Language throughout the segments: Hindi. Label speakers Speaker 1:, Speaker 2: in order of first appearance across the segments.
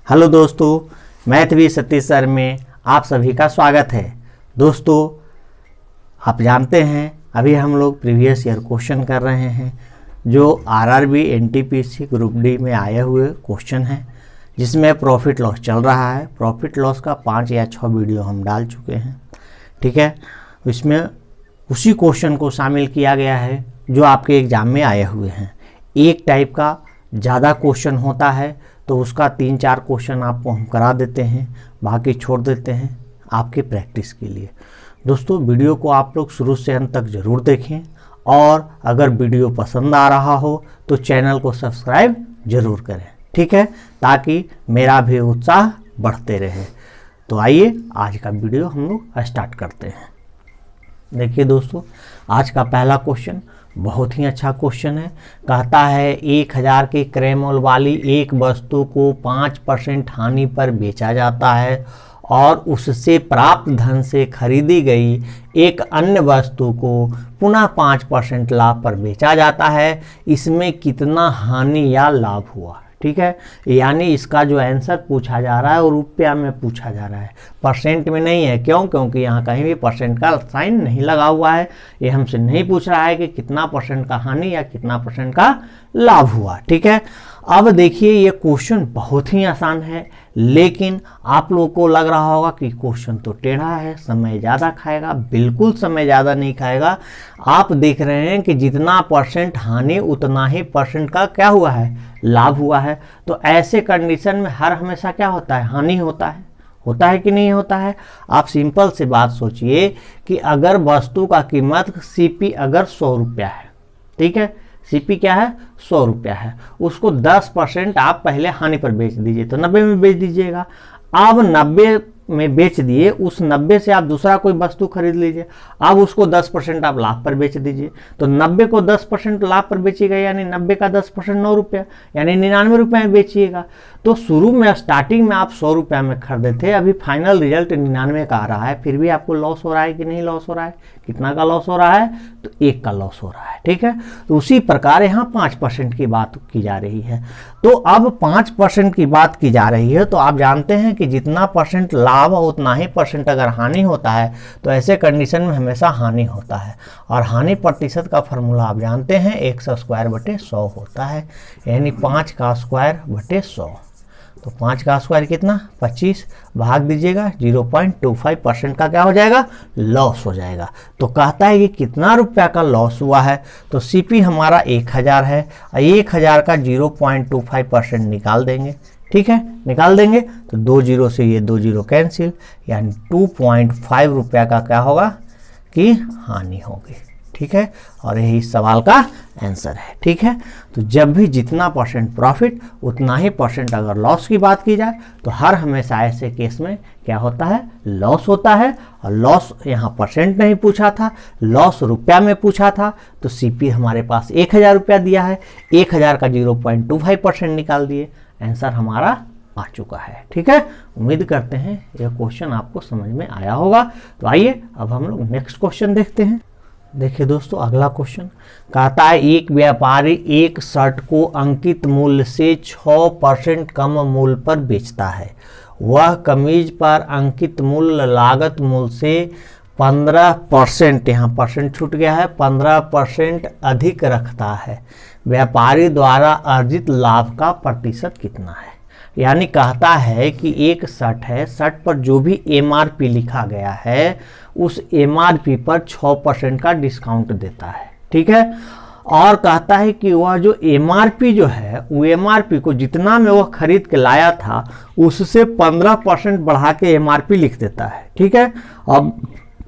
Speaker 1: हेलो दोस्तों, मैथवी सतीश सर में आप सभी का स्वागत है। दोस्तों, आप जानते हैं अभी हम लोग प्रीवियस ईयर क्वेश्चन कर रहे हैं जो आरआरबी एनटीपीसी ग्रुप डी में आए हुए क्वेश्चन हैं, जिसमें प्रॉफिट लॉस चल रहा है। प्रॉफिट लॉस का 5 या 6 वीडियो हम डाल चुके हैं, ठीक है। इसमें उसी क्वेश्चन को शामिल किया गया है जो आपके एग्ज़ाम में आए हुए हैं। एक टाइप का ज़्यादा क्वेश्चन होता है तो उसका 3-4 क्वेश्चन आपको हम करा देते हैं, बाकी छोड़ देते हैं आपके प्रैक्टिस के लिए। दोस्तों, वीडियो को आप लोग शुरू से अंत तक ज़रूर देखें और अगर वीडियो पसंद आ रहा हो तो चैनल को सब्सक्राइब ज़रूर करें, ठीक है, ताकि मेरा भी उत्साह बढ़ते रहे। तो आइए आज का वीडियो हम लोग स्टार्ट करते हैं। देखिए दोस्तों, आज का पहला क्वेश्चन बहुत ही अच्छा क्वेश्चन है। कहता है 1000 के क्रय मूल्य वाली एक वस्तु को 5% हानि पर बेचा जाता है और उससे प्राप्त धन से खरीदी गई एक अन्य वस्तु को पुनः 5% लाभ पर बेचा जाता है। इसमें कितना हानि या लाभ हुआ, ठीक है। यानी इसका जो आंसर पूछा जा रहा है वो रुपया में पूछा जा रहा है, परसेंट में नहीं है। क्यों? क्योंकि यहाँ कहीं भी परसेंट का साइन नहीं लगा हुआ है। ये हमसे नहीं पूछ रहा है कि कितना परसेंट का हानि या कितना परसेंट का लाभ हुआ, ठीक है। अब देखिए, ये क्वेश्चन बहुत ही आसान है, लेकिन आप लोगों को लग रहा होगा कि क्वेश्चन तो टेढ़ा है, समय ज़्यादा खाएगा। बिल्कुल समय ज़्यादा नहीं खाएगा। आप देख रहे हैं कि जितना परसेंट हानि उतना ही परसेंट का क्या हुआ है, लाभ हुआ है। तो ऐसे कंडीशन में हर हमेशा क्या होता है, हानि होता है कि नहीं होता है। आप सिंपल सी बात सोचिए कि अगर वस्तु का कीमत सीपी अगर 100 रुपया है, ठीक है, सीपी क्या है, 100 रुपया है, उसको 10% आप पहले हानि पर बेच दीजिए तो 90 में बेच दीजिएगा। अब 90 में बेच दिए, उस 90 से आप दूसरा कोई वस्तु खरीद लीजिए। अब उसको 10% आप लाभ पर बेच दीजिए। तो 90 को 10% लाभ पर बेचिएगा, यानी 90 का 10% 9 रुपया, यानी 99 रुपये में बेचिएगा। तो शुरू में स्टार्टिंग में आप 100 रुपया में खरीदे थे, अभी फाइनल रिजल्ट 99 का आ रहा है, फिर भी आपको लॉस हो रहा है कि नहीं लॉस हो रहा है? कितना का लॉस हो रहा है? तो 1 का लॉस हो रहा है, ठीक है। तो उसी प्रकार यहाँ 5% की बात की जा रही है। तो अब 5% की बात की जा रही है, तो आप जानते हैं कि जितना परसेंट लाभ उतना ही परसेंट अगर हानि होता है तो ऐसे कंडीशन में हमेशा हानि होता है। और हानि प्रतिशत का फॉर्मूला आप जानते हैं, 100/100 होता है, यानी 5 का स्क्वायर बटे 100। तो 5 का स्क्वायर कितना, 25, भाग दीजिएगा 0.25% का क्या हो जाएगा, लॉस हो जाएगा। तो कहता है कि कितना रुपया का लॉस हुआ है। तो सीपी हमारा 1000 है, 1000 का 0.25% निकाल देंगे, ठीक है, निकाल देंगे तो 2 0 से ये 2 0 कैंसिल, यानी 2.5 रुपया का क्या होगा कि हानि होगी, ठीक है। और यही सवाल का आंसर है, ठीक है। तो जब भी जितना परसेंट प्रॉफिट उतना ही परसेंट अगर लॉस की बात की जाए तो हर हमेशा ऐसे केस में क्या होता है, लॉस होता है। और लॉस यहाँ परसेंट नहीं पूछा था, लॉस रुपया में पूछा था। तो सीपी हमारे पास 1000 रुपया दिया है, 1000 का 0.25% निकाल दिए, आंसर हमारा आ चुका है, ठीक है। उम्मीद करते हैं यह क्वेश्चन आपको समझ में आया होगा। तो आइए अब हम लोग नेक्स्ट क्वेश्चन देखते हैं। देखिए दोस्तों, अगला क्वेश्चन कहता है एक व्यापारी एक शर्ट को अंकित मूल्य से 6% कम मूल्य पर बेचता है। वह कमीज पर अंकित मूल्य लागत मूल्य से 15%, यहाँ परसेंट छूट गया है, 15% अधिक रखता है। व्यापारी द्वारा अर्जित लाभ का प्रतिशत कितना है? यानी कहता है कि एक शर्ट है, शर्ट पर जो भी एमआरपी लिखा गया है उस एमआरपी पर 6% का डिस्काउंट देता है, ठीक है। और कहता है कि वह जो एमआरपी जो है वो एमआरपी को जितना में वह खरीद के लाया था उससे 15% बढ़ा के एमआरपी लिख देता है, ठीक है। अब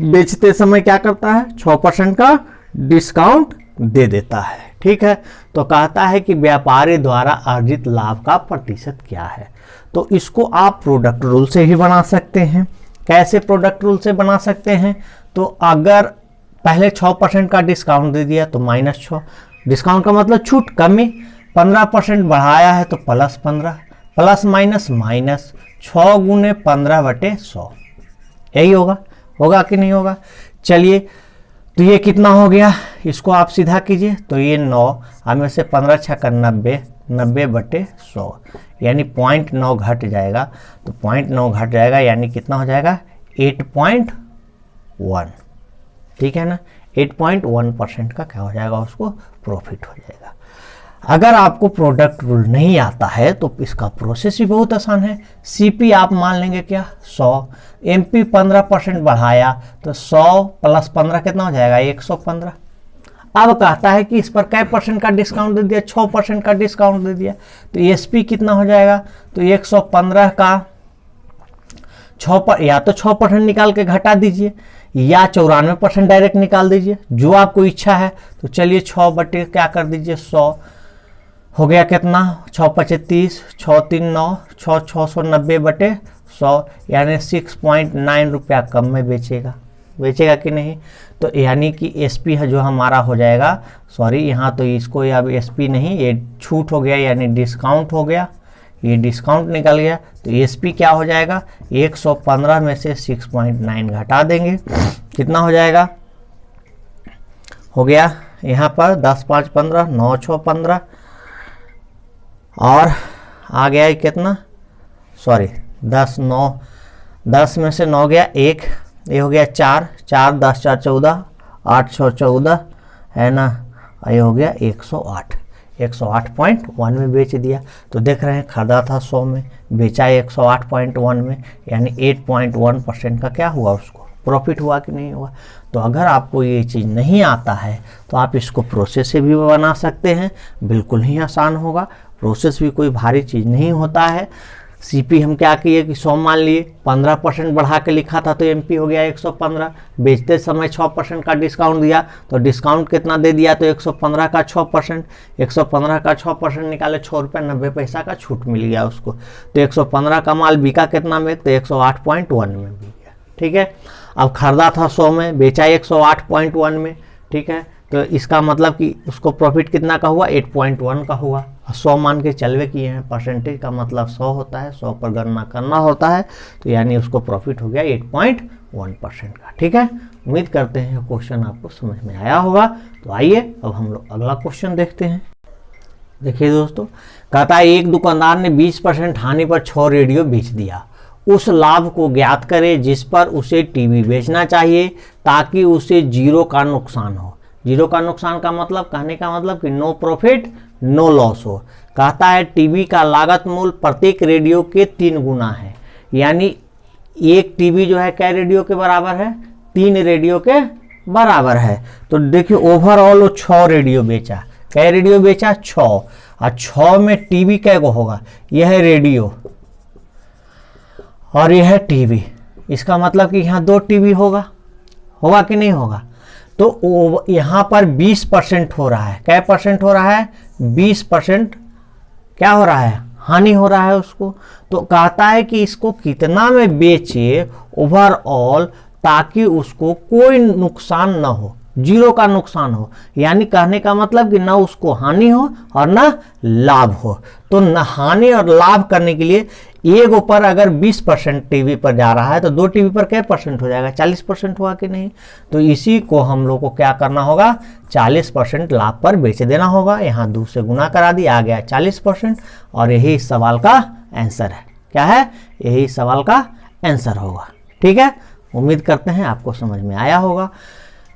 Speaker 1: बेचते समय क्या करता है, 6% का डिस्काउंट दे देता है, ठीक है। तो कहता है कि व्यापारी द्वारा अर्जित लाभ का प्रतिशत क्या है। तो इसको आप प्रोडक्ट रूल से ही बना सकते हैं। कैसे प्रोडक्ट रूल से बना सकते हैं? तो अगर पहले 6% का डिस्काउंट दे दिया तो -6, डिस्काउंट का मतलब छूट, कमी। 15% बढ़ाया है तो +15, प्लस माइनस माइनस, 6 × 15/100, यही होगा कि नहीं होगा? चलिए, तो ये कितना हो गया, इसको आप सीधा कीजिए तो ये 9, हमें से 15 × 6 = 90, 90/100 यानी 0.9 घट जाएगा। तो 0.9 घट जाएगा यानी कितना हो जाएगा 8.1, ठीक है ना। 8.1% का क्या हो जाएगा, उसको प्रॉफिट हो जाएगा। अगर आपको प्रोडक्ट रूल नहीं आता है तो इसका प्रोसेस भी बहुत आसान है। सीपी आप मान लेंगे क्या 100, एमपी 15% बढ़ाया तो 100 + 15 कितना हो जाएगा 115। अब कहता है कि इस पर कै % का डिस्काउंट दे दिया, 6% का डिस्काउंट दे दिया, तो एसपी कितना हो जाएगा, तो 115 का 6 या तो 6% निकाल के घटा दीजिए या 94% डायरेक्ट निकाल दीजिए, जो आपको इच्छा है। तो चलिए 6 बटे क्या कर दीजिए 100 हो गया कितना 6 × 5 = 30, 6 × 3 = 9, 690/100 यानी 6.9 रुपया कम में बेचेगा कि नहीं। तो यानी कि एसपी है जो हमारा हो जाएगा, सॉरी यहाँ तो इसको अब एसपी नहीं, ये छूट हो गया यानी डिस्काउंट हो गया, ये डिस्काउंट निकल गया। तो एसपी क्या हो जाएगा 115 में से 6.9 घटा देंगे, कितना हो जाएगा, हो गया यहाँ पर 10 × 5 = 15, 9 × 6 = 15 और आ गया कितना, सॉरी 10 में से 9 गया 1, ये हो गया 4, 4 × 10 = 14, 8 × 6 = 14 है ना, ये हो गया 108, 108.1 में बेच दिया। तो देख रहे हैं खरीदा था 100 में, बेचा 108.1 में, यानी 8.1% का क्या हुआ, उसको प्रॉफिट हुआ कि नहीं हुआ। तो अगर आपको ये चीज़ नहीं आता है तो आप इसको प्रोसेस से भी बना सकते हैं, बिल्कुल ही आसान होगा। प्रोसेस भी कोई भारी चीज़ नहीं होता है। सीपी हम क्या किए कि 100 मान लिए, 15% बढ़ा के लिखा था तो एमपी हो गया 115, बेचते समय 6% का डिस्काउंट दिया तो डिस्काउंट कितना दे दिया, तो 115 का 6%, 115 का 6% निकाले 6 रुपये 90 पैसा का छूट मिल गया उसको। तो 115 का माल बिका कितना में, तो 108.1 में बिक गया, ठीक है। अब खरीदा था 100 में, बेचा 108.1 में, ठीक है। तो इसका मतलब कि उसको प्रॉफिट कितना का हुआ 8.1 का हुआ। 100 मान के चलवे किए हैं, परसेंटेज का मतलब 100 होता है, 100 पर गणना करना होता है, तो यानी उसको प्रॉफिट हो गया 8.1% का, ठीक है। उम्मीद करते हैं क्वेश्चन आपको समझ में आया होगा। तो आइए अब हम लोग अगला क्वेश्चन देखते हैं। देखिए दोस्तों, कहता है एक दुकानदार ने 20% हानि पर 6 रेडियो बेच दिया, उस लाभ को ज्ञात करें जिस पर उसे टीवी बेचना चाहिए ताकि उसे 0 का नुकसान हो। 0 का नुकसान का मतलब, कहने का मतलब कि नो प्रॉफिट नो लॉस हो। कहता है टीवी का लागत मूल्य प्रत्येक रेडियो के 3 गुना है, यानी एक टीवी जो है क्या रेडियो के बराबर है, 3 रेडियो के बराबर है। तो देखिए ओवरऑल वो 6 रेडियो बेचा, क्या रेडियो बेचा 6, और 6 में टीवी कै गो होगा, यह है रेडियो और यह है टीवी। इसका मतलब कि यहाँ 2 टीवी होगा कि नहीं होगा। तो यहाँ पर 20% हो रहा है, क्या परसेंट हो रहा है 20% क्या हो रहा है, हानि हो रहा है उसको। तो कहता है कि इसको कितना में बेचे ओवरऑल ताकि उसको कोई नुकसान ना हो, 0 का नुकसान हो, यानी कहने का मतलब कि ना उसको हानि हो और ना लाभ हो। तो न हानि और लाभ करने के लिए एक ऊपर अगर 20% टीवी पर जा रहा है तो 2 टीवी पर क्या परसेंट हो जाएगा, 40% हुआ कि नहीं। तो इसी को हम लोग को क्या करना होगा, 40% लाभ पर बेच देना होगा। यहाँ 2 से गुना करा दिया, आ गया 40%, और यही सवाल का आंसर है। क्या है, यही सवाल का आंसर होगा, ठीक है। उम्मीद करते हैं आपको समझ में आया होगा।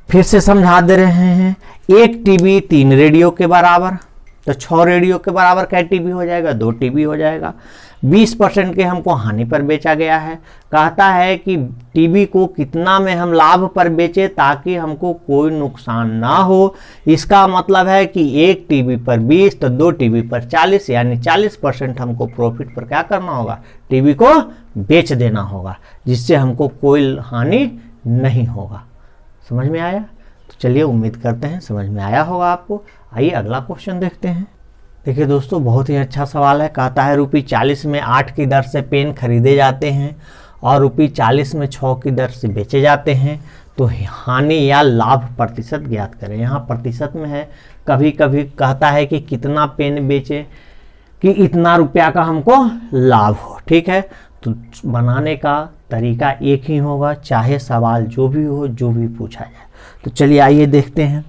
Speaker 1: फिर से समझा दे रहे हैं, एक टीवी 3 रेडियो के बराबर, तो 6 रेडियो के बराबर क्या टीवी हो जाएगा, 2 टीवी हो जाएगा। 20% के हमको हानि पर बेचा गया है। कहता है कि टीवी को कितना में हम लाभ पर बेचे ताकि हमको कोई नुकसान ना हो। इसका मतलब है कि एक टीवी पर 20 तो 2 टीवी पर 40, यानी 40% हमको प्रॉफिट पर क्या करना होगा, टीवी को बेच देना होगा, जिससे हमको कोई हानि नहीं होगा। समझ में आया। तो चलिए उम्मीद करते हैं समझ में आया होगा आपको। आइए अगला क्वेश्चन देखते हैं। देखिए दोस्तों, बहुत ही अच्छा सवाल है। कहता है ₹40 में 8 की दर से पेन खरीदे जाते हैं और ₹40 में 6 की दर से बेचे जाते हैं, तो हानि या लाभ प्रतिशत ज्ञात करें। यहाँ प्रतिशत में है, कभी कभी कहता है कि कितना पेन बेचे कि इतना रुपया का हमको लाभ हो, ठीक है। तो बनाने का तरीका एक ही होगा, चाहे सवाल जो भी हो, जो भी पूछा जाए। तो चलिए आइए देखते हैं।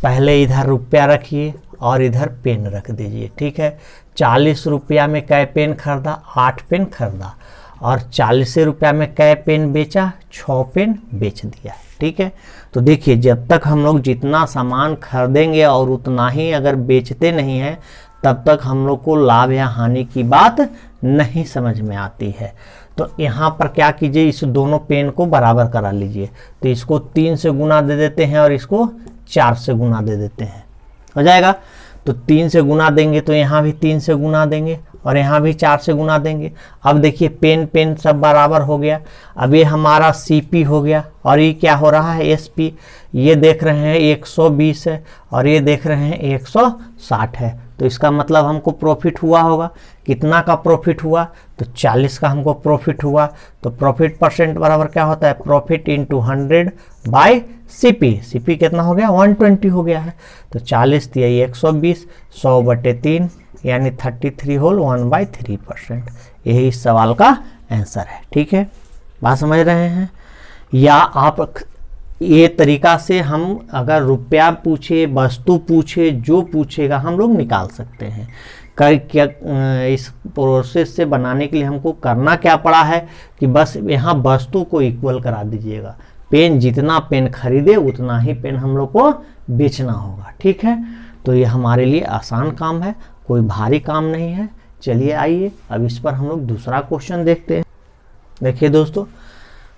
Speaker 1: पहले इधर रुपया रखिए और इधर पेन रख दीजिए, ठीक है। 40 रुपया में कै पेन खरीदा, 8 पेन खरीदा, और 40 रुपया में कै पेन बेचा, 6 पेन बेच दिया। ठीक है, तो देखिए जब तक हम लोग जितना सामान खरीदेंगे और उतना ही अगर बेचते नहीं हैं तब तक हम लोग को लाभ या हानि की बात नहीं समझ में आती है। तो यहाँ पर क्या कीजिए, इस दोनों पेन को बराबर करा लीजिए। तो इसको 3 से गुना दे देते हैं और इसको 4 से गुना दे देते हैं, हो जाएगा। तो 3 से गुना देंगे तो यहाँ भी 3 से गुना देंगे और यहाँ भी 4 से गुना देंगे। अब देखिए पेन पेन सब बराबर हो गया। अब ये हमारा CP हो गया और ये क्या हो रहा है, SP। ये देख रहे हैं 120 है और ये देख रहे हैं 160 है। तो इसका मतलब हमको प्रॉफिट हुआ होगा। कितना का प्रॉफिट हुआ, तो 40 का हमको प्रॉफिट हुआ। तो प्रॉफिट परसेंट बराबर क्या होता है, profit into 100 by CP। CP कितना हो गया, 120 हो गया है। तो 40 दिया 120, 100/3 यानी 33 होल 1/3%। यही इस सवाल का आंसर है। ठीक है, बात समझ रहे हैं। या आप ये तरीका से हम अगर रुपया पूछे, वस्तु पूछे, जो पूछेगा हम लोग निकाल सकते हैं। क्या इस प्रोसेस से बनाने के लिए हमको करना क्या पड़ा है कि बस यहाँ वस्तु को इक्वल करा दीजिएगा। पेन जितना पेन खरीदे उतना ही पेन हम लोग को बेचना होगा। ठीक है, तो ये हमारे लिए आसान काम है, कोई भारी काम नहीं है। चलिए आइए अब इस पर हम लोग दूसरा क्वेश्चन देखते हैं। देखिए दोस्तों,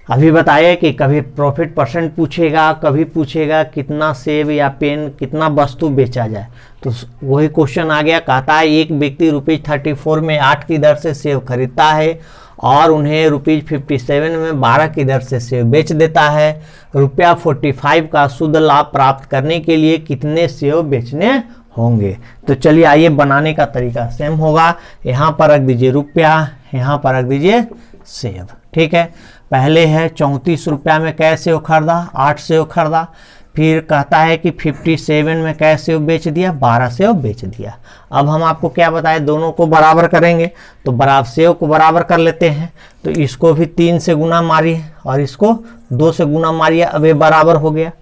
Speaker 1: अभी बताया कि कभी प्रॉफिट परसेंट पूछेगा, कभी पूछेगा कितना सेब या पेन, कितना वस्तु बेचा जाए। तो वही क्वेश्चन आ गया, कहता है एक व्यक्ति ₹34 में 8 की दर से सेब खरीदता है और उन्हें ₹57 में 12 की दर से सेब बेच देता है। ₹45 का शुद्ध लाभ प्राप्त करने के लिए कितने सेब बेचने होंगे। तो चलिए आइए, बनाने का तरीका सेम होगा। यहाँ पर रख दीजिए रुपया, यहाँ पर रख दीजिए सेब। ठीक है, पहले है 34 रुपया में कै सेब खरीदा, 8 सेब खरीदा। फिर कहता है कि 57 में कै सेब बेच दिया, 12 सेब बेच दिया। अब हम आपको क्या बताए, दोनों को बराबर करेंगे। तो बराबर सेब को बराबर कर लेते हैं। तो इसको भी 3 से गुना मारिए और इसको 2 से गुना मारिए। अब ये बराबर हो गया।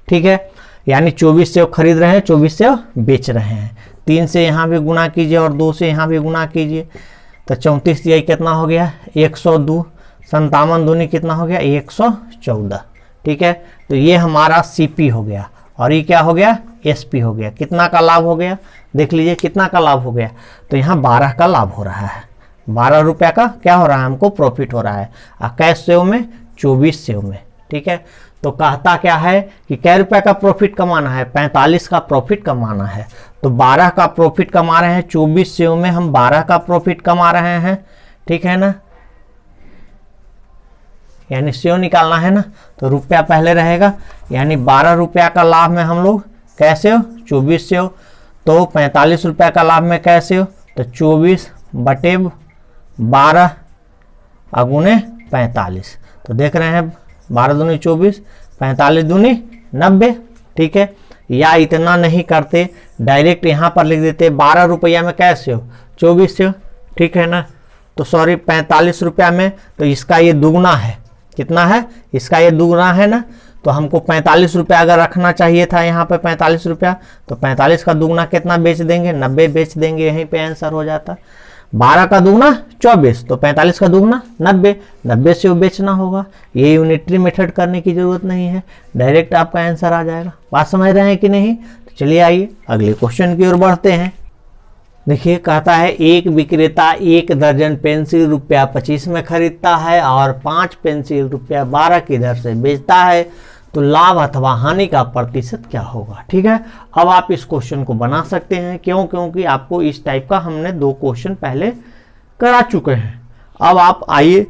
Speaker 1: ठीक है, यानी 24 सेब खरीद रहे हैं, 24 सेब बेच रहे हैं। 3 से यहाँ भी गुना कीजिए और 2 से यहाँ भी गुना कीजिए। तो 34 ये कितना हो गया, 102। 57 दूनी कितना हो गया, 114। ठीक है, तो ये हमारा CP हो गया और ये क्या हो गया, SP हो गया। कितना का लाभ हो गया, देख लीजिए कितना का लाभ हो गया। तो यहाँ 12 का लाभ हो रहा है। 12 रुपया का क्या हो रहा है, हमको प्रॉफिट हो रहा है। कैश सेव में, 24 सेव में। ठीक है, तो कहता क्या है कि कै रुपया का प्रॉफिट कमाना है, 45 का प्रॉफिट कमाना है। तो 12 का प्रॉफिट कमा रहे हैं, 24 सेव में हम 12 का प्रॉफिट कमा रहे हैं। ठीक है ना, यानी सेव निकालना है ना। तो रुपया पहले रहेगा, यानी 12 रुपया का लाभ में हम लोग कैसे हो, 24 सेव। तो 45 रुपया का लाभ में कैसे हो, तो 24/12 अगुने 45। तो देख रहे हैं 12 दूनी 24, 45 दूनी 90। ठीक है, या इतना नहीं करते, डायरेक्ट यहाँ पर लिख देते 12 रुपया में कैसे हो, 24 सेव। ठीक है ना, तो सॉरी 45 रुपया में, तो इसका ये दुगना है। कितना है, इसका ये दुगना है ना। तो हमको 45 रुपया अगर रखना चाहिए था यहाँ पे 45 रुपया, तो 45 का दुगना कितना बेच देंगे, 90 बेच देंगे। यहीं पे आंसर हो जाता। 12 का दुगना 24, तो 45 का दुगना 90। 90 से वो बेचना होगा। ये यूनिटरी मेथड करने की जरूरत नहीं है, डायरेक्ट आपका आंसर आ जाएगा। बात समझ रहे हैं कि नहीं। तो चलिए आइए अगले क्वेश्चन की ओर बढ़ते हैं। देखिए, कहता है एक विक्रेता 1 दर्जन पेंसिल ₹25 में खरीदता है और 5 पेंसिल ₹12 की दर से बेचता है। तो लाभ अथवा हानि का प्रतिशत क्या होगा। ठीक है, अब आप इस क्वेश्चन को बना सकते हैं। क्यों, क्योंकि आपको इस टाइप का हमने 2 क्वेश्चन पहले करा चुके हैं। अब आप आइए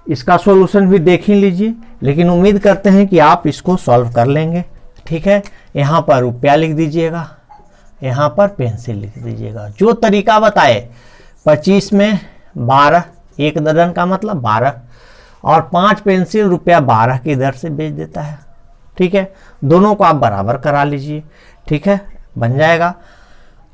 Speaker 1: इसका सॉल्यूशन भी देख ही लीजिए, लेकिन उम्मीद करते हैं कि आप इसको सॉल्व कर लेंगे। ठीक है, यहाँ पर रुपया लिख दीजिएगा, यहाँ पर पेंसिल लिख दीजिएगा। जो तरीका बताए, 25 में 12, 1 दर्जन का मतलब 12, और 5 पेंसिल ₹12 की दर से बेच देता है। ठीक है, दोनों को आप बराबर करा लीजिए। ठीक है, बन जाएगा।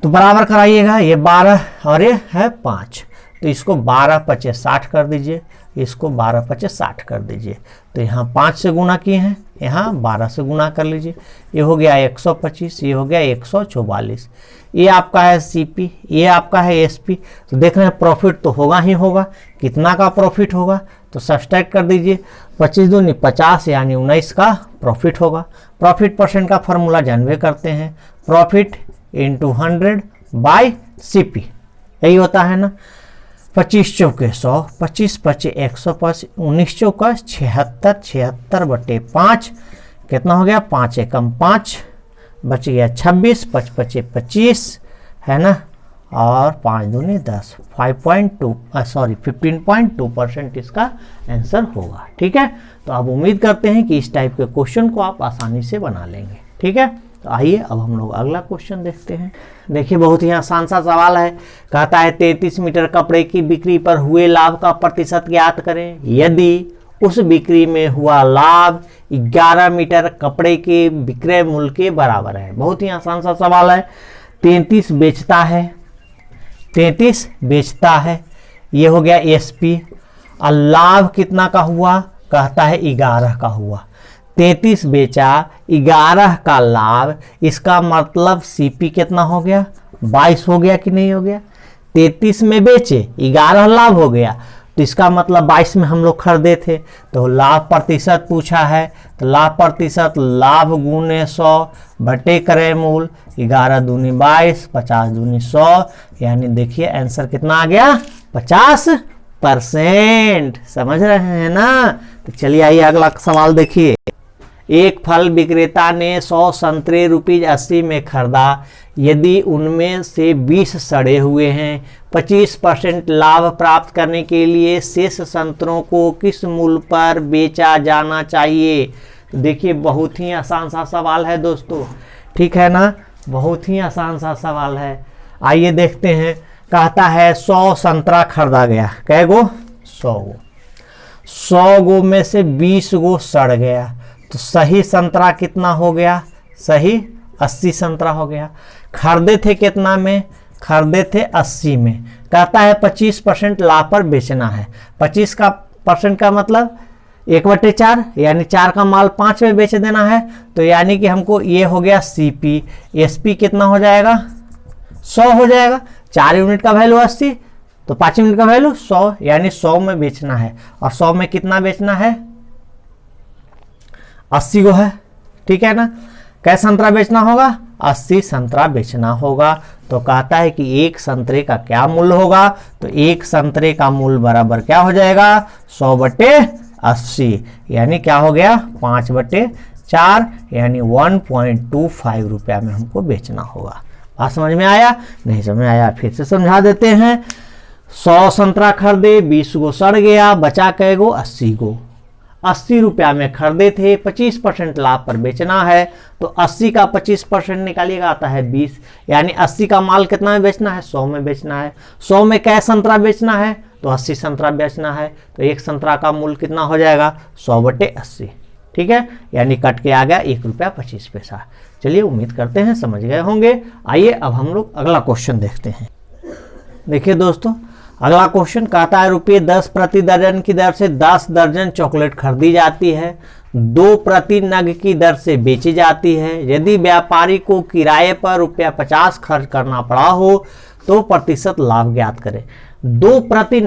Speaker 1: तो बराबर कराइएगा, ये 12 और ये है 5। तो इसको 12 × 5 = 60 कर दीजिए, इसको 12 × 5 = 60 कर दीजिए। तो यहाँ 5 से गुना किए हैं, यहाँ 12 से गुना कर लीजिए। ये हो गया 125, ये हो गया 144। ये आपका है सीपी, ये आपका है एसपी। तो देख रहे हैं प्रॉफिट तो होगा ही होगा। कितना का प्रॉफिट होगा तो सब्सट्रैक्ट कर दीजिए, 25 दूनी 50 यानी 19 का प्रॉफिट होगा। प्रॉफिट परसेंट का फॉर्मूला जानवे करते हैं, प्रॉफिट इंटू 100 बाई सीपी, यही होता है ना। 25 चौके 100, 25 पचे 105, 19 चौका 76, 76 बटे 5 कितना हो गया, 5 एकम 5, बच गया 26, 5 पचे 25 है ना, और 5 दूनी 10, 15.2% इसका आंसर होगा। ठीक है, तो आप उम्मीद करते हैं कि इस टाइप के क्वेश्चन को आप आसानी से बना लेंगे। ठीक है, तो आइए अब हम लोग अगला क्वेश्चन देखते हैं। देखिए बहुत ही आसान सा सवाल है। कहता है 33 मीटर कपड़े की बिक्री पर हुए लाभ का प्रतिशत ज्ञात करें यदि उस बिक्री में हुआ लाभ 11 मीटर कपड़े के विक्रय मूल्य के बराबर है। बहुत ही आसान सा सवाल है। 33 बेचता है, ये हो गया एसपी, और लाभ कितना का हुआ, कहता है 11 का हुआ। 33 बेचा, 11 का लाभ, इसका मतलब सीपी कितना हो गया, 22 हो गया कि नहीं हो गया। 33 में बेचे, 11 लाभ हो गया, तो इसका मतलब 22 में हम लोग खरीदे थे। तो लाभ प्रतिशत पूछा है, तो लाभ प्रतिशत लाभ गुने 100 बटे क्रय मूल्य, 11 दूनी 22, 50 दूनी 100, यानी देखिए आंसर कितना आ गया, 50%। समझ रहे हैं ना। तो चलिए आइए अगला सवाल देखिए। एक फल विक्रेता ने 100 संतरे ₹80 में खरीदा, यदि उनमें से 20 सड़े हुए हैं, 25% लाभ प्राप्त करने के लिए शेष संतरों को किस मूल्य पर बेचा जाना चाहिए। तो देखिए बहुत ही आसान सा सवाल है दोस्तों, ठीक है ना, बहुत ही आसान सा सवाल है। आइए देखते हैं। कहता है 100 संतरा खरीदा गया, कै गो, 100 गो। 100 गो में से 20 गो सड़ गया, तो सही संतरा कितना हो गया, सही 80 संतरा हो गया। खरीदे थे कितना में, खरीदे थे 80 में। कहता है 25% लाभ पर बेचना है। 25% का मतलब 1/4, यानी 4 का माल 5 में बेच देना है। तो यानी कि हमको ये हो गया सीपी, एसपी कितना हो जाएगा, 100 हो जाएगा। 4 यूनिट का वैल्यू 80, तो 5 यूनिट का वैल्यू 100, यानी 100 में बेचना है। और 100 में कितना बेचना है, 80 गो है। ठीक है ना। कै संतरा बेचना होगा, 80 संतरा बेचना होगा। तो कहता है कि एक संतरे का क्या मूल्य होगा, तो एक संतरे का मूल्य बराबर क्या हो जाएगा, 100/80, यानी क्या हो गया, 5/4, यानी 1.25 रुपया में हमको बेचना होगा। बात समझ में आया, नहीं समझ में आया फिर से समझा देते हैं। 100 संतरा खरीदे, 20 गो सड़ गया, बचा कै गो, 80 गो। 80 रुपया में खरीदे थे, 25% लाभ पर बेचना है, तो 80 का 25% निकालिएगा, आता है 20, यानी 80 का माल कितना में बेचना है, 100 में बेचना है। 100 में कै संतरा बेचना है, तो 80 संतरा बेचना है। तो एक संतरा का मूल्य कितना हो जाएगा, 100/80। ठीक है, यानी कट के आ गया ₹1.25। चलिए उम्मीद करते हैं समझ गए होंगे। आइए अब हम लोग अगला क्वेश्चन देखते हैं। देखिए दोस्तों अगला क्वेश्चन कहता है ₹10 प्रति दर्जन की दर से 10 दर्जन चॉकलेट खरीदी जाती है, 2 प्रति नग की दर से बेची जाती है। यदि व्यापारी को किराए पर ₹50 खर्च करना पड़ा हो तो प्रतिशत लाभ ज्ञात करें। 2 प्रति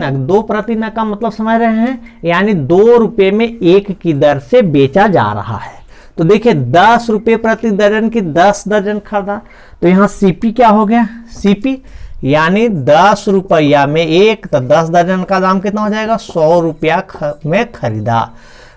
Speaker 1: नग का मतलब समझ रहे हैं, यानी ₹2 में 1 की दर से बेचा जा रहा है। तो देखिए ₹10 प्रति दर्जन की 10 दर्जन खरीदा, तो यहाँ सीपी क्या हो गया, सीपी यानी 10 रुपया में 1, तो 10 दर्जन का दाम कितना हो जाएगा, 100 रुपया में खरीदा।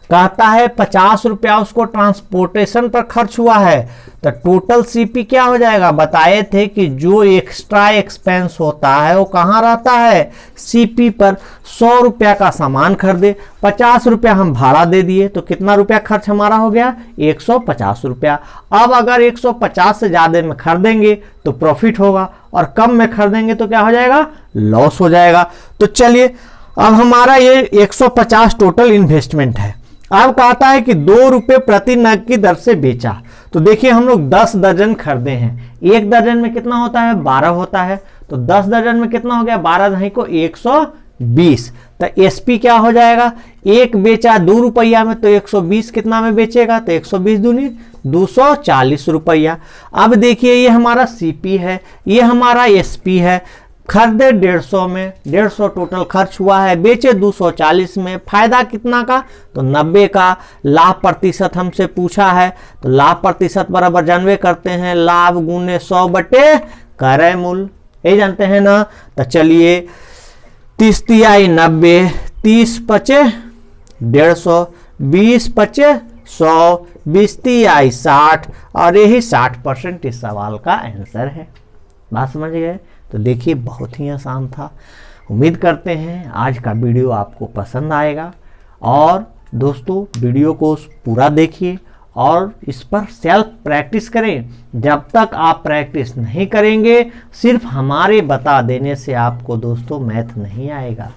Speaker 1: कहता है 50 रुपया उसको ट्रांसपोर्टेशन पर खर्च हुआ है, तो टोटल सीपी क्या हो जाएगा, बताए थे कि जो एक्स्ट्रा एक्सपेंस होता है वो कहाँ रहता है, सीपी पर। 100 रुपया का सामान खरीदे, 50 रुपया हम भाड़ा दे दिए, तो कितना रुपया खर्च हमारा हो गया, 150 रुपया। अब अगर 150 से ज़्यादा में खरीदेंगे तो प्रॉफिट होगा, और कम में खरीदेंगे तो क्या हो जाएगा, लॉस हो जाएगा। तो चलिए अब हमारा ये 150 टोटल इन्वेस्टमेंट है। अब कहता है कि ₹2 प्रति नग की दर से बेचा। तो देखिए हम लोग 10 दर्जन खरीदे हैं, एक दर्जन में कितना होता है, 12 होता है, तो 10 दर्जन में कितना हो गया, 12 दही को 120, तो एसपी क्या हो जाएगा, एक बेचा 2 रुपया में तो 120 कितना में बेचेगा, तो 120 दूनी 240 रुपया। अब देखिए ये हमारा सीपी है, ये हमारा एसपी है, खरीदे 150 में, 150 टोटल खर्च हुआ है, बेचे 240 में, फायदा कितना का, तो 90 का। लाभ प्रतिशत हमसे पूछा है, तो लाभ प्रतिशत बराबर जानवे करते हैं, लाभ गुने 100 बटे क्रय मूल्य, ये जानते हैं ना। तो चलिए 30 तिहाई 90, 30 पचे 150, 20 पचे 100, 20 तिहाई 60, और यही 60% इस सवाल का आंसर है। बात समझ गए। तो देखिए बहुत ही आसान था। उम्मीद करते हैं आज का वीडियो आपको पसंद आएगा, और दोस्तों वीडियो को पूरा देखिए और इस पर सेल्फ प्रैक्टिस करें। जब तक आप प्रैक्टिस नहीं करेंगे, सिर्फ हमारे बता देने से आपको दोस्तों मैथ नहीं आएगा।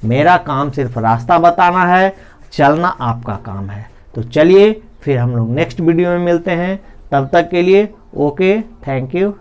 Speaker 1: मेरा काम सिर्फ रास्ता बताना है, चलना आपका काम है। तो चलिए फिर हम लोग नेक्स्ट वीडियो में मिलते हैं, तब तक के लिए ओके, थैंक यू।